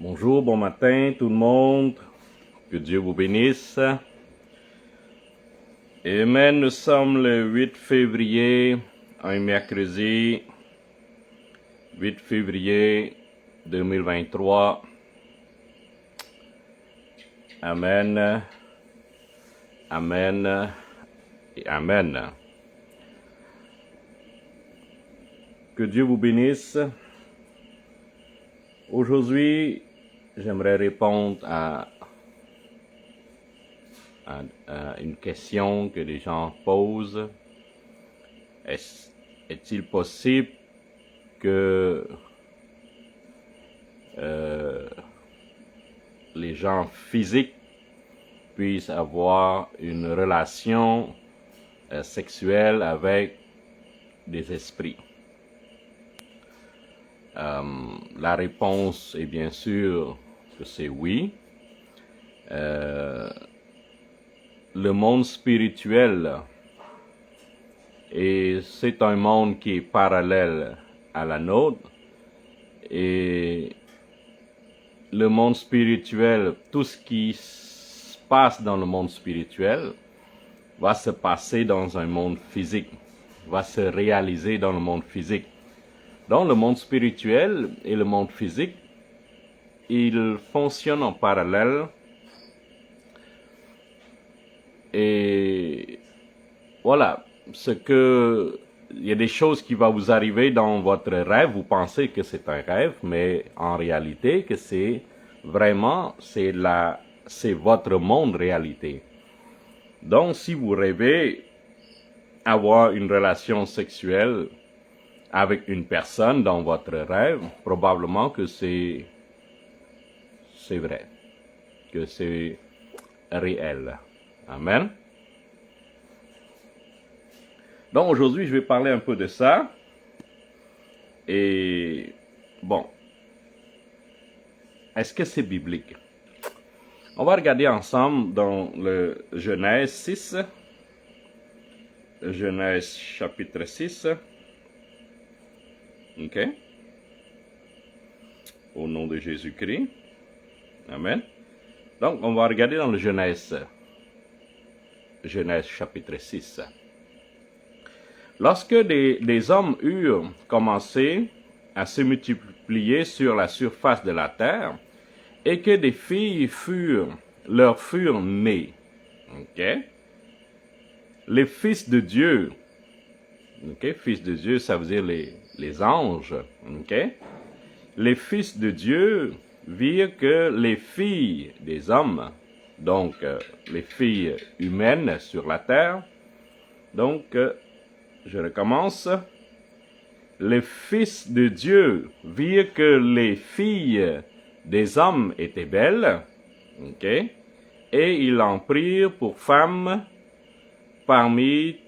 Bonjour, bon matin tout le monde. Que Dieu vous bénisse. Amen. Nous sommes le 8 février, un mercredi, 8 février 2023. Amen. Amen et Amen. Que Dieu vous bénisse. Aujourd'hui, j'aimerais répondre à une question que les gens posent. Est-il possible que les gens physiques puissent avoir une relation sexuelle avec des esprits? La réponse est bien sûr que c'est oui. Le monde spirituel, et c'est un monde qui est parallèle à la nôtre, et le monde spirituel, tout ce qui se passe dans le monde spirituel va se passer dans un monde physique, va se réaliser dans le monde physique. Donc le monde spirituel et le monde physique, ils fonctionnent en parallèle. Et voilà, il y a des choses qui vont vous arriver dans votre rêve, vous pensez que c'est un rêve, mais en réalité que c'est votre monde réalité. Donc si vous rêvez avoir une relation sexuelle avec une personne dans votre rêve, probablement que c'est vrai, que c'est réel. Amen. Donc aujourd'hui, je vais parler un peu de ça. Et bon, est-ce que c'est biblique? On va regarder ensemble dans le Genèse 6. Genèse chapitre 6. OK? Au nom de Jésus-Christ. Amen. Donc, on va regarder dans le Genèse chapitre 6. Lorsque des hommes eurent commencé à se multiplier sur la surface de la terre, et que des filles leur furent nées, okay? Les fils de Dieu, okay? Fils de Dieu, ça veut dire les anges, okay? Les fils de Dieu virent que les filles des hommes, donc les filles humaines sur la terre, donc je recommence. Les fils de Dieu virent que les filles des hommes étaient belles, okay? Et ils en prirent pour femmes parmi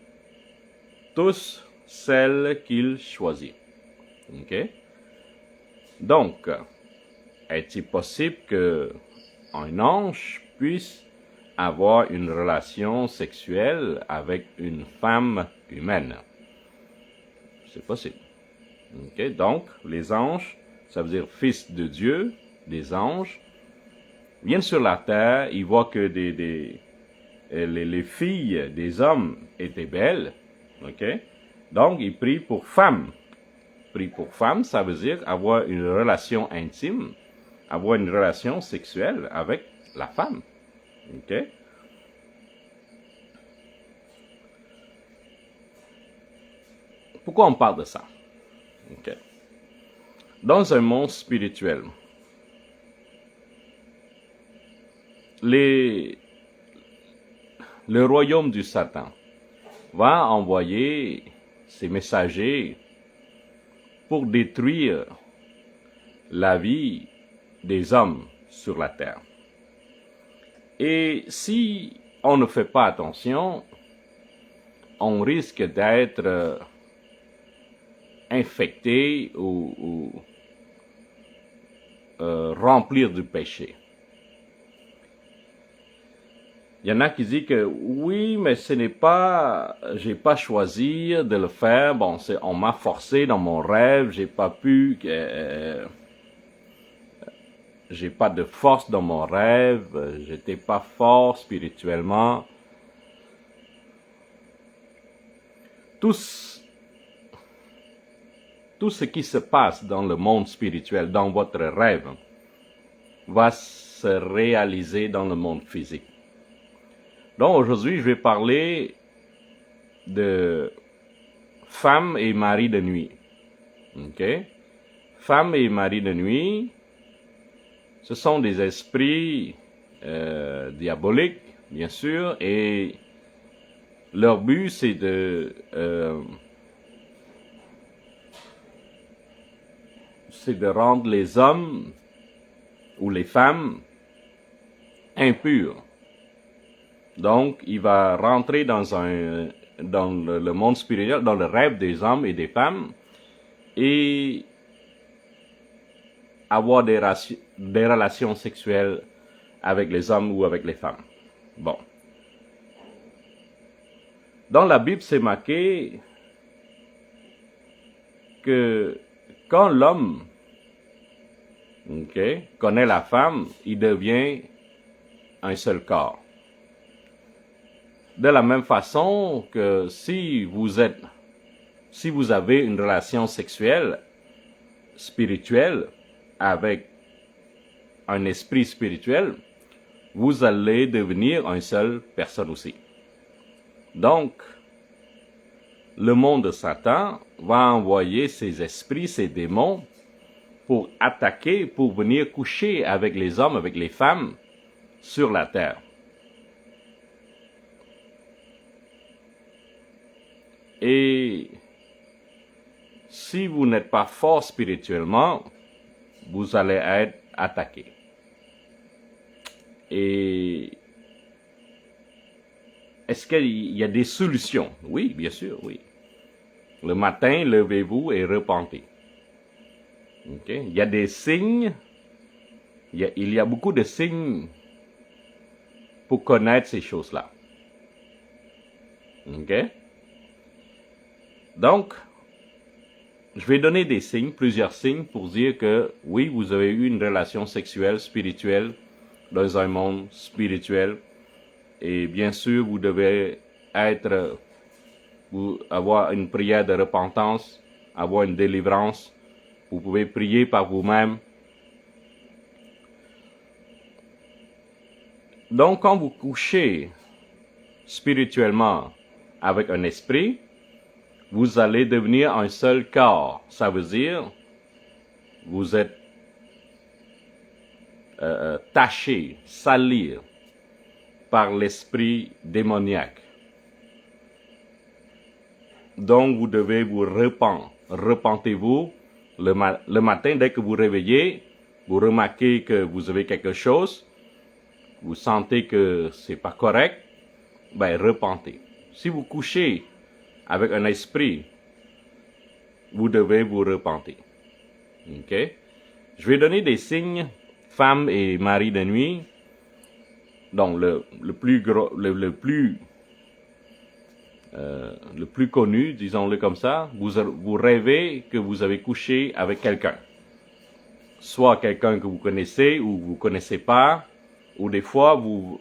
tous celles qu'ils choisirent. Okay? Donc, est-il possible qu'un ange puisse avoir une relation sexuelle avec une femme humaine? C'est possible. Okay? Donc, les anges, ça veut dire fils de Dieu, des anges, viennent sur la terre, ils voient que les filles des hommes étaient belles. Okay? Donc, ils prient pour femmes. Pris pour femme, ça veut dire avoir une relation intime, avoir une relation sexuelle avec la femme. OK? Pourquoi on parle de ça? OK. Dans un monde spirituel, le royaume du Satan va envoyer ses messagers pour détruire la vie des hommes sur la terre. Et si on ne fait pas attention, on risque d'être infecté ou remplir du péché. Il y en a qui disent que oui, mais j'ai pas choisi de le faire. Bon, on m'a forcé dans mon rêve, j'ai pas pu j'ai pas de force dans mon rêve, j'étais pas fort spirituellement. Tout ce qui se passe dans le monde spirituel, dans votre rêve, va se réaliser dans le monde physique. Donc aujourd'hui, je vais parler de femmes et maris de nuit. Ok? Femmes et maris de nuit, ce sont des esprits diaboliques, bien sûr, et leur but, c'est de rendre les hommes ou les femmes impurs. Donc, il va rentrer dans le monde spirituel, dans le rêve des hommes et des femmes, et avoir des relations sexuelles avec les hommes ou avec les femmes. Bon. Dans la Bible, c'est marqué que quand l'homme connaît la femme, il devient un seul corps. De la même façon que si vous avez une relation sexuelle, spirituelle, avec un esprit spirituel, vous allez devenir une seule personne aussi. Donc, le monde de Satan va envoyer ses esprits, ses démons, pour attaquer, pour venir coucher avec les hommes, avec les femmes, sur la terre. Et si vous n'êtes pas fort spirituellement, vous allez être attaqué. Et est-ce qu'il y a des solutions? Oui, bien sûr, oui. Le matin, levez-vous et repentez. Okay? Il y a des signes, il y a beaucoup de signes pour connaître ces choses-là. Okay? Donc, je vais donner des signes, plusieurs signes, pour dire que oui, vous avez eu une relation sexuelle, spirituelle, dans un monde spirituel. Et bien sûr, vous devez avoir une prière de repentance, avoir une délivrance. Vous pouvez prier par vous-même. Donc, quand vous couchez spirituellement avec un esprit, vous allez devenir un seul corps. Ça veut dire, vous êtes taché, sali par l'esprit démoniaque. Donc, vous devez vous repentez. Repentez-vous le matin, dès que vous réveillez, vous remarquez que vous avez quelque chose, vous sentez que c'est pas correct, ben repentez. Si vous couchez avec un esprit, vous devez vous repenter. Ok? Je vais donner des signes, femmes et maris de nuit. Donc le plus connu, disons-le comme ça, vous rêvez que vous avez couché avec quelqu'un. Soit quelqu'un que vous connaissez ou vous connaissez pas, ou des fois vous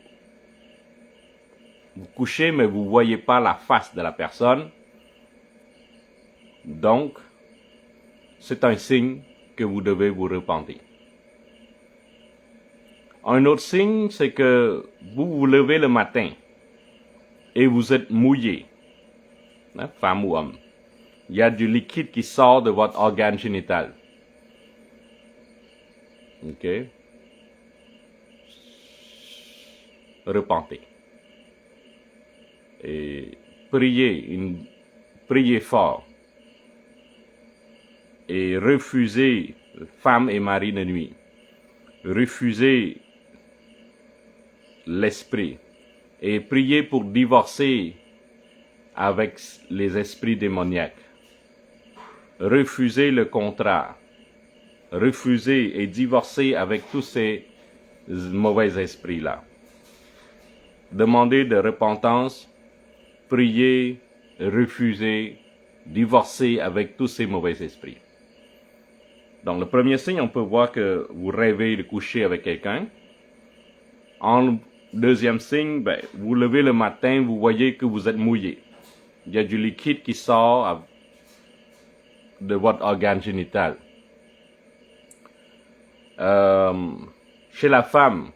couchez mais vous voyez pas la face de la personne. Donc, c'est un signe que vous devez vous repentir. Un autre signe, c'est que vous vous levez le matin et vous êtes mouillé, hein, femme ou homme. Il y a du liquide qui sort de votre organe génital. Ok? Repentez. Et priez fort. Et refusez, femme et mari de nuit, refusez l'esprit et priez pour divorcer avec les esprits démoniaques. Refusez le contrat. Refusez et divorcez avec tous ces mauvais esprits-là. Demandez de repentance, priez, refusez, divorcez avec tous ces mauvais esprits. Dans le premier signe, on peut voir que vous rêvez de coucher avec quelqu'un. En deuxième signe, ben, vous levez le matin, vous voyez que vous êtes mouillé. Il y a du liquide qui sort de votre organe génital. Chez la femme,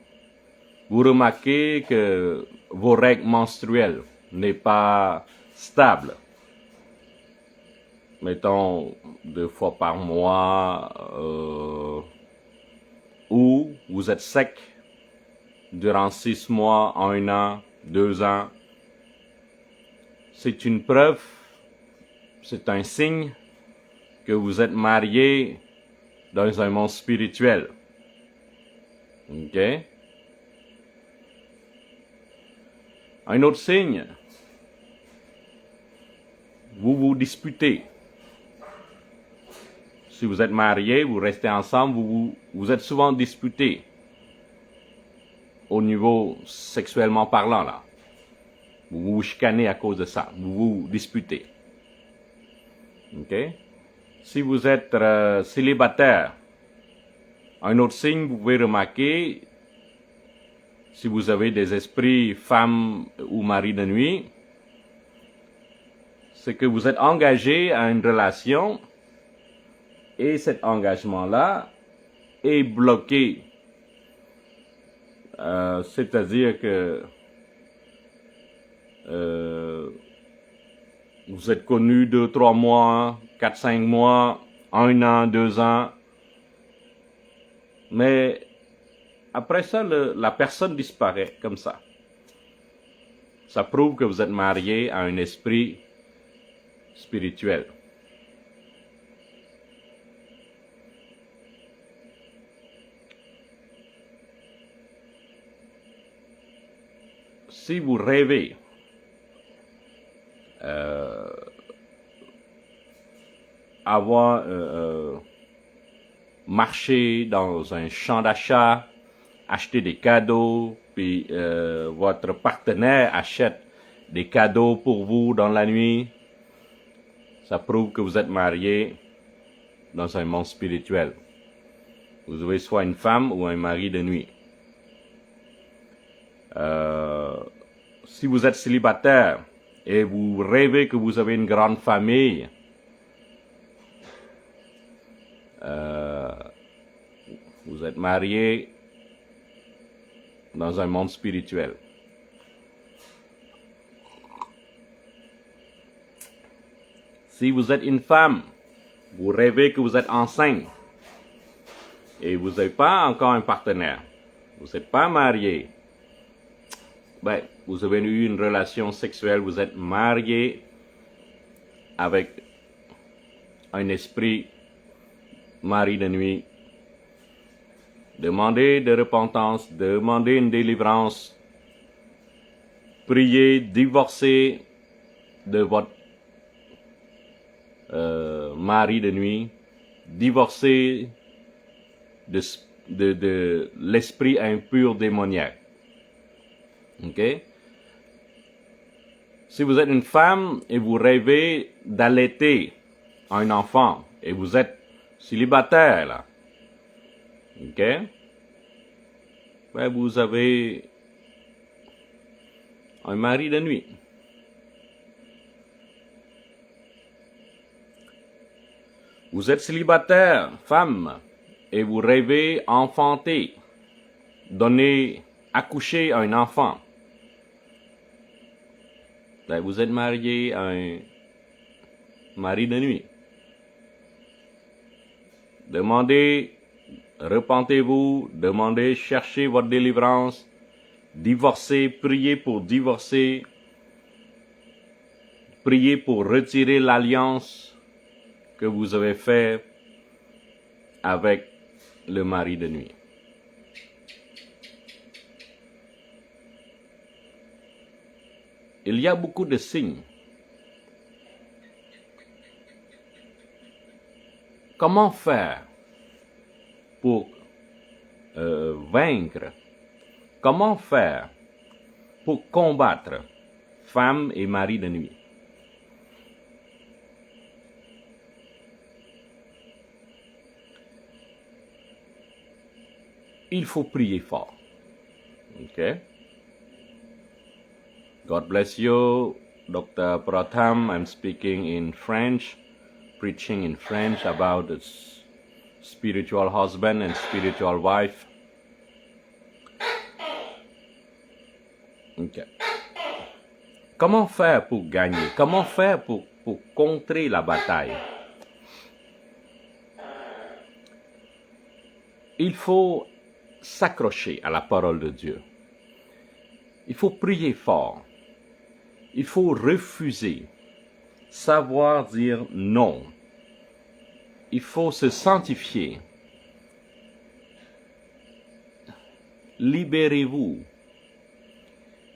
vous remarquez que vos règles menstruelles n'est pas stable. Mettons 2 fois par mois, ou vous êtes sec durant 6 mois, 1 an, 2 ans. C'est une preuve, c'est un signe que vous êtes marié dans un monde spirituel. Ok? Un autre signe, vous vous disputez. Si vous êtes marié, vous restez ensemble, vous êtes souvent disputés. Au niveau sexuellement parlant, là. Vous vous chicanez à cause de ça. Vous vous disputez. Ok? Si vous êtes célibataire, un autre signe, vous pouvez remarquer, si vous avez des esprits femme ou mari de nuit, c'est que vous êtes engagé à une relation et cet engagement-là est bloqué. C'est-à-dire que vous êtes connu 2-3 mois, 4-5 mois, 1 an, 2 ans, mais après ça, la personne disparaît comme ça. Ça prouve que vous êtes marié à un esprit spirituel. Si vous rêvez avoir marché dans un champ d'achat, acheter des cadeaux, puis votre partenaire achète des cadeaux pour vous dans la nuit, ça prouve que vous êtes marié dans un monde spirituel. Vous avez soit une femme ou un mari de nuit. Si vous êtes célibataire et vous rêvez que vous avez une grande famille, vous êtes marié dans un monde spirituel. Si vous êtes une femme, vous rêvez que vous êtes enceinte et vous n'avez pas encore un partenaire, vous n'êtes pas marié, ben, vous avez eu une relation sexuelle, vous êtes marié avec un esprit mari de nuit. Demandez de repentance, demandez une délivrance, priez, divorcez de votre mari de nuit, divorcez de l'esprit impur démoniaque. Ok? Si vous êtes une femme et vous rêvez d'allaiter un enfant et vous êtes célibataire là, ok? Ben vous avez un mari de nuit. Vous êtes célibataire, femme, et vous rêvez enfanter, accoucher un enfant. Ben, vous êtes marié à un mari de nuit. Demandez, repentez-vous, demandez, cherchez votre délivrance, divorcez, priez pour divorcer, priez pour retirer l'alliance que vous avez faite avec le mari de nuit. Il y a beaucoup de signes. Comment faire pour vaincre? Comment faire pour combattre femme et mari de nuit? il faut prier fort. OK? God bless you, Dr. Pratham. I'm speaking in French, preaching in French about the spiritual husband and spiritual wife. OK. Comment faire pour gagner? Comment faire pour contrer la bataille? Il faut s'accrocher à la parole de Dieu. Il faut prier fort. Il faut refuser, savoir dire non. Il faut se sanctifier. Libérez-vous.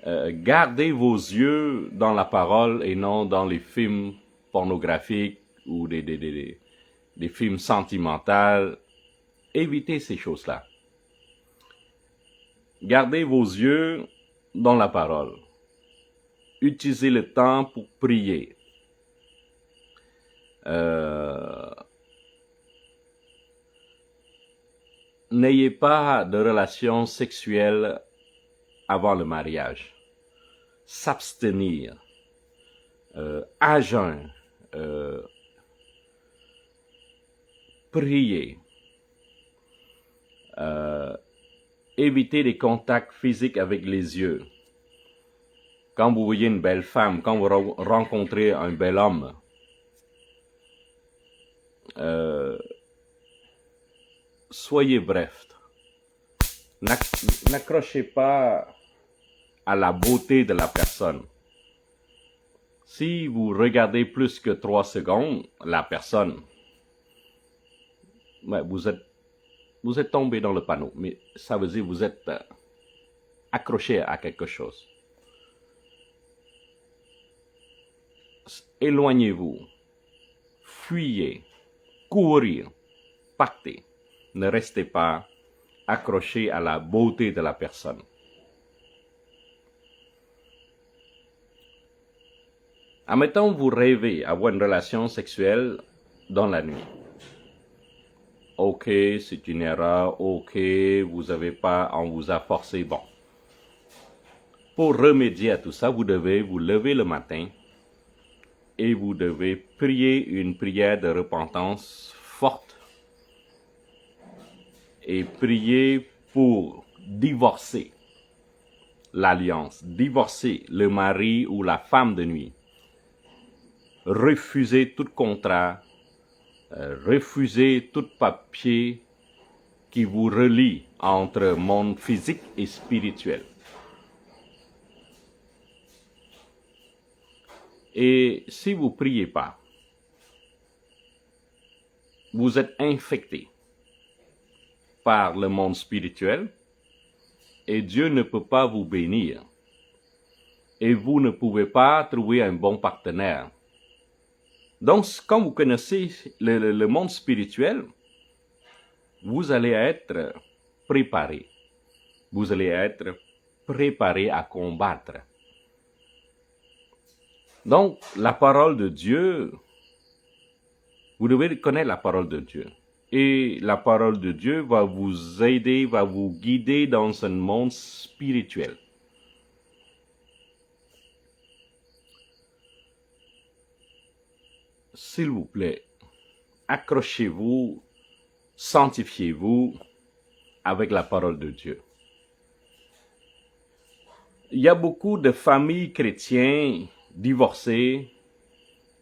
Gardez vos yeux dans la parole et non dans les films pornographiques ou des films sentimentaux. Évitez ces choses-là. Gardez vos yeux dans la parole. Utilisez le temps pour prier. N'ayez pas de relations sexuelles avant le mariage. S'abstenir. À jeun. Prier. Éviter des contacts physiques avec les yeux. Quand vous voyez une belle femme, quand vous rencontrez un bel homme, soyez bref. N'accrochez pas à la beauté de la personne. Si vous regardez plus que 3 secondes la personne, vous êtes tombé dans le panneau, mais ça veut dire que vous êtes accroché à quelque chose. Éloignez-vous, fuyez, courir, partez. Ne restez pas accroché à la beauté de la personne. Admettons, vous rêvez avoir une relation sexuelle dans la nuit. Ok, c'est une erreur, ok, on vous a forcé, bon. Pour remédier à tout ça, vous devez vous lever le matin et vous devez prier une prière de repentance forte et prier pour divorcer l'alliance, divorcer le mari ou la femme de nuit, refuser tout contrat, refuser tout papier qui vous relie entre monde physique et spirituel. Et si vous ne priez pas, vous êtes infecté par le monde spirituel et Dieu ne peut pas vous bénir. Et vous ne pouvez pas trouver un bon partenaire. Donc, quand vous connaissez le monde spirituel, vous allez être préparé. Vous allez être préparé à combattre. Donc, la parole de Dieu, vous devez connaître la parole de Dieu. Et la parole de Dieu va vous aider, va vous guider dans un monde spirituel. S'il vous plaît, accrochez-vous, sanctifiez-vous avec la parole de Dieu. Il y a beaucoup de familles chrétiennes divorcées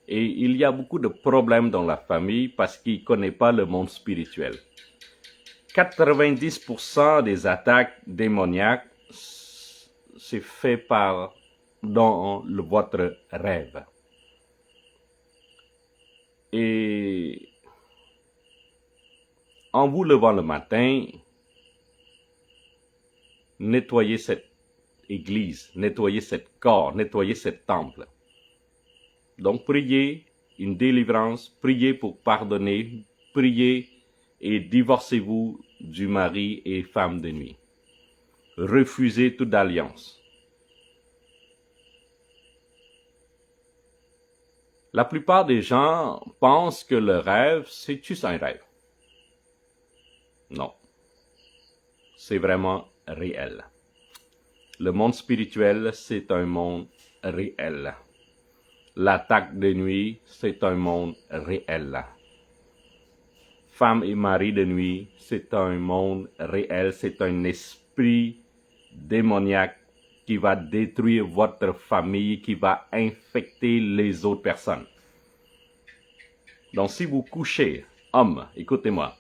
et il y a beaucoup de problèmes dans la famille parce qu'ils ne connaissent pas le monde spirituel. 90% des attaques démoniaques, c'est fait dans votre rêve. Et en vous levant le matin, nettoyez cette église, nettoyez cette corps, nettoyez cet temple. Donc priez une délivrance, priez pour pardonner, priez et divorcez-vous du mari et femme de nuit. Refusez toute alliance. La plupart des gens pensent que le rêve, c'est juste un rêve. Non. c'est vraiment réel. Le monde spirituel, c'est un monde réel. L'attaque de nuit, c'est un monde réel. Femme et mari de nuit, c'est un monde réel, c'est un esprit démoniaque qui va détruire votre famille, qui va infecter les autres personnes. Donc si vous couchez, homme, écoutez-moi,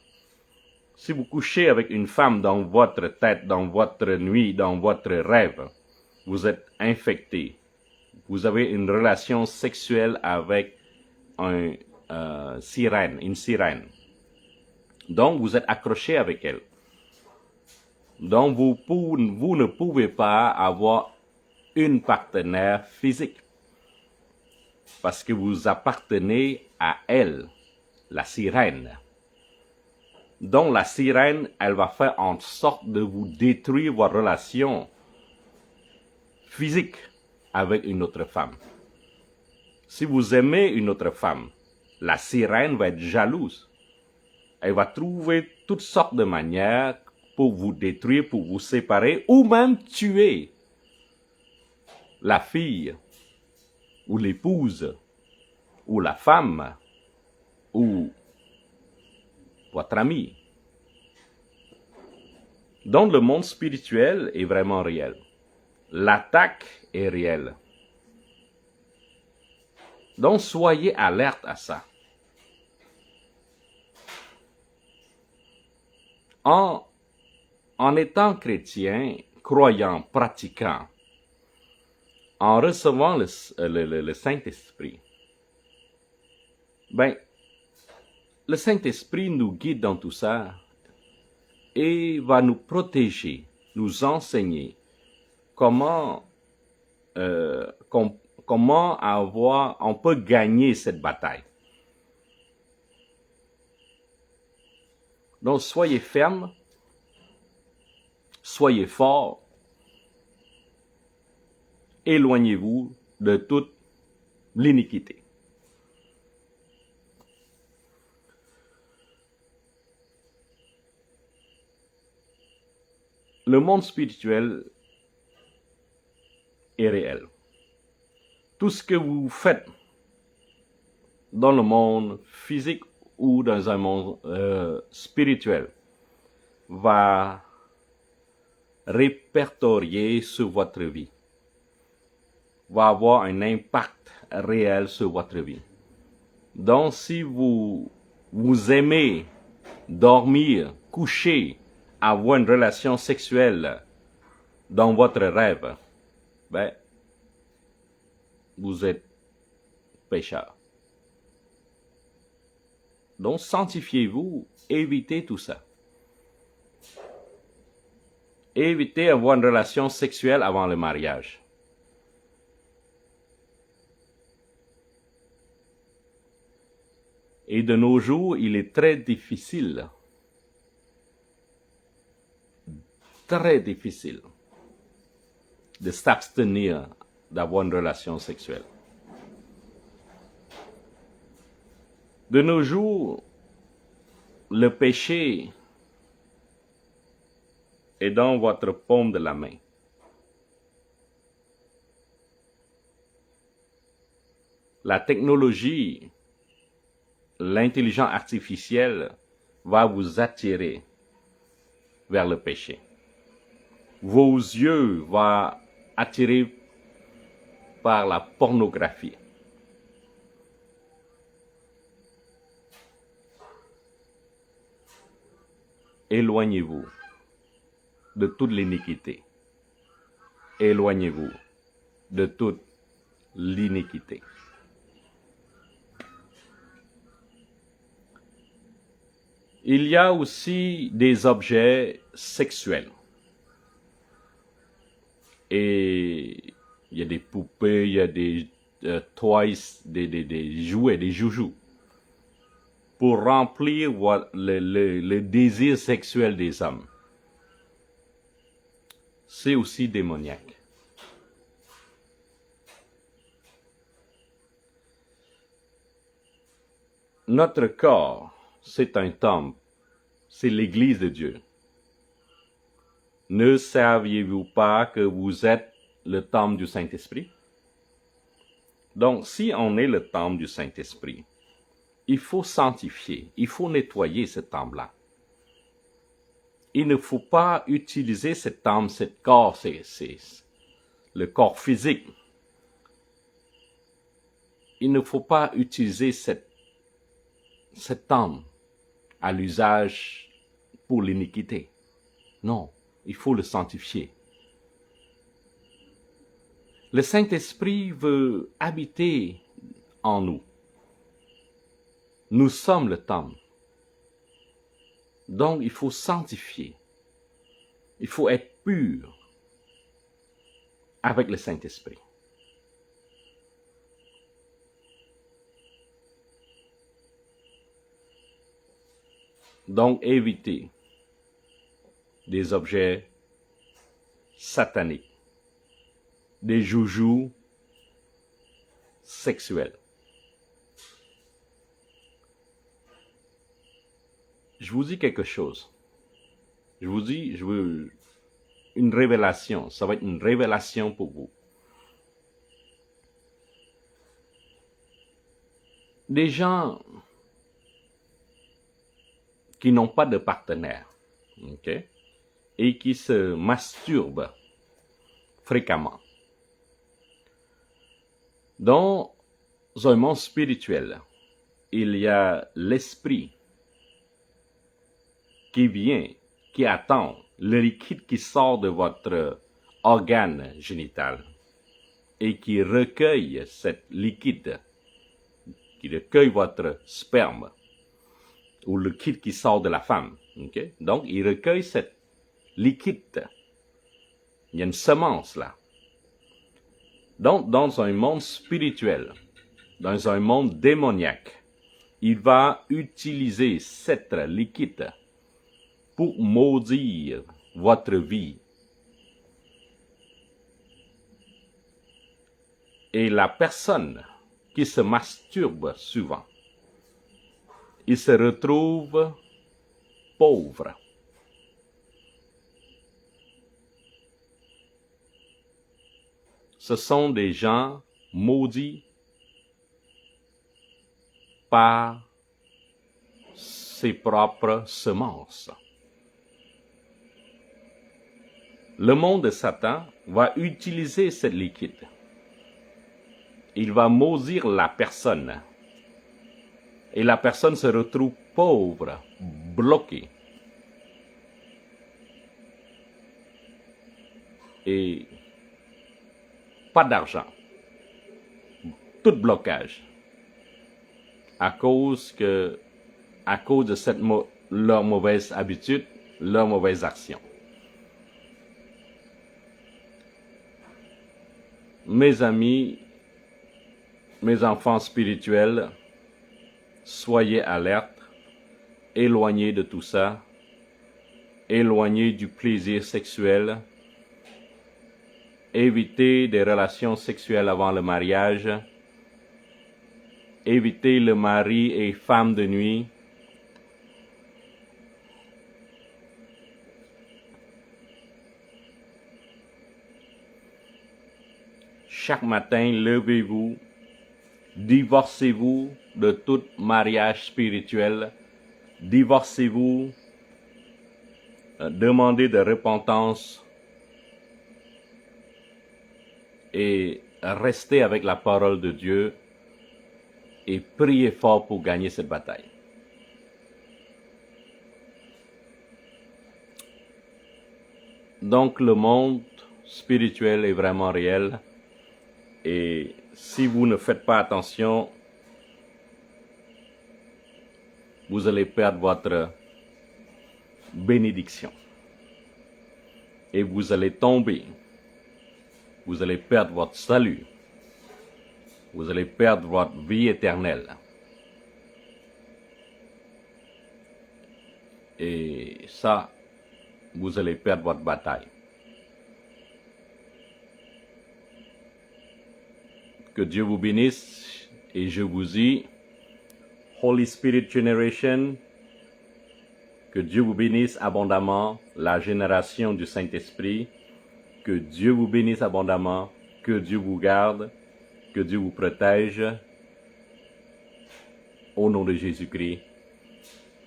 si vous couchez avec une femme dans votre tête, dans votre nuit, dans votre rêve, vous êtes infecté. Vous avez une relation sexuelle avec une sirène. Donc, vous êtes accroché avec elle. Donc, vous ne pouvez pas avoir une partenaire physique parce que vous appartenez à elle, la sirène. Donc, la sirène, elle va faire en sorte de vous détruire vos relations physiques avec une autre femme. Si vous aimez une autre femme, la sirène va être jalouse. Elle va trouver toutes sortes de manières pour vous détruire, pour vous séparer, ou même tuer la fille, ou l'épouse, ou la femme, ou votre ami. Donc le monde spirituel est vraiment réel. L'attaque est réelle. Donc soyez alerte à ça. En étant chrétien, croyant, pratiquant, en recevant le Saint-Esprit, ben, le Saint-Esprit nous guide dans tout ça et va nous protéger, nous enseigner comment on peut gagner cette bataille. Donc, soyez ferme, soyez fort, éloignez-vous de toute l'iniquité. Le monde spirituel est réel. Tout ce que vous faites dans le monde physique ou dans un monde spirituel va répertorier sur votre vie, va avoir un impact réel sur votre vie. Donc, si vous aimez dormir, coucher, avoir une relation sexuelle dans votre rêve, ben, vous êtes pécheur. Donc, sanctifiez-vous, évitez tout ça. Évitez d'avoir une relation sexuelle avant le mariage. Et de nos jours, il est très difficile de s'abstenir d'avoir une relation sexuelle. De nos jours, le péché est dans votre paume de la main. La technologie, l'intelligence artificielle va vous attirer vers le péché. Vos yeux vont attirer par la pornographie. Éloignez-vous de toute l'iniquité. Éloignez-vous de toute l'iniquité. Il y a aussi des objets sexuels. Et il y a des poupées, il y a des toys, des jouets, des joujoux, pour remplir le désir sexuel des hommes. C'est aussi démoniaque. Notre corps, c'est un temple, c'est l'Église de Dieu. Ne saviez-vous pas que vous êtes le temple du Saint-Esprit? Donc, si on est le temple du Saint-Esprit, il faut sanctifier, il faut nettoyer ce temple-là. Il ne faut pas utiliser ce temple, ce corps, c'est le corps physique. Il ne faut pas utiliser cet temple à l'usage pour l'iniquité. Non, il faut le sanctifier. Le Saint-Esprit veut habiter en nous. Nous sommes le temple. Donc, il faut sanctifier. Il faut être pur avec le Saint-Esprit. Donc, éviter des objets sataniques, des joujoux sexuels. Je vous dis quelque chose. Je veux une révélation. Ça va être une révélation pour vous. Des gens qui n'ont pas de partenaire, ok, et qui se masturbent fréquemment. Dans un monde spirituel, il y a l'esprit qui vient, qui attend le liquide qui sort de votre organe génital et qui recueille cette liquide, qui recueille votre sperme ou le liquide qui sort de la femme. Okay? Donc, il recueille cette liquide. Il y a une semence là. Donc, dans un monde spirituel, dans un monde démoniaque, il va utiliser cette liquide pour maudire votre vie. Et la personne qui se masturbe souvent, il se retrouve pauvre. Ce sont des gens maudits par ses propres semences. Le monde de Satan va utiliser cette liquide. Il va maudire la personne. Et la personne se retrouve pauvre, bloquée. Et pas d'argent. Tout blocage. À cause de leur mauvaise habitude, leur mauvaise action. Mes amis, mes enfants spirituels, soyez alertes, éloignez de tout ça, éloignez du plaisir sexuel, évitez des relations sexuelles avant le mariage, évitez le mari et femme de nuit, chaque matin, levez-vous, divorcez-vous de tout mariage spirituel, divorcez-vous, demandez de repentance et restez avec la parole de Dieu et priez fort pour gagner cette bataille. Donc le monde spirituel est vraiment réel. Et si vous ne faites pas attention, vous allez perdre votre bénédiction. Et vous allez tomber. Vous allez perdre votre salut. Vous allez perdre votre vie éternelle. Et ça, vous allez perdre votre bataille. Que Dieu vous bénisse et je vous dis, Holy Spirit Generation, Que Dieu vous bénisse abondamment, la génération du Saint-Esprit. Que Dieu vous bénisse abondamment, que Dieu vous garde, que Dieu vous protège. Au nom de Jésus-Christ.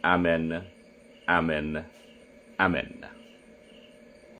Amen. Amen. Amen.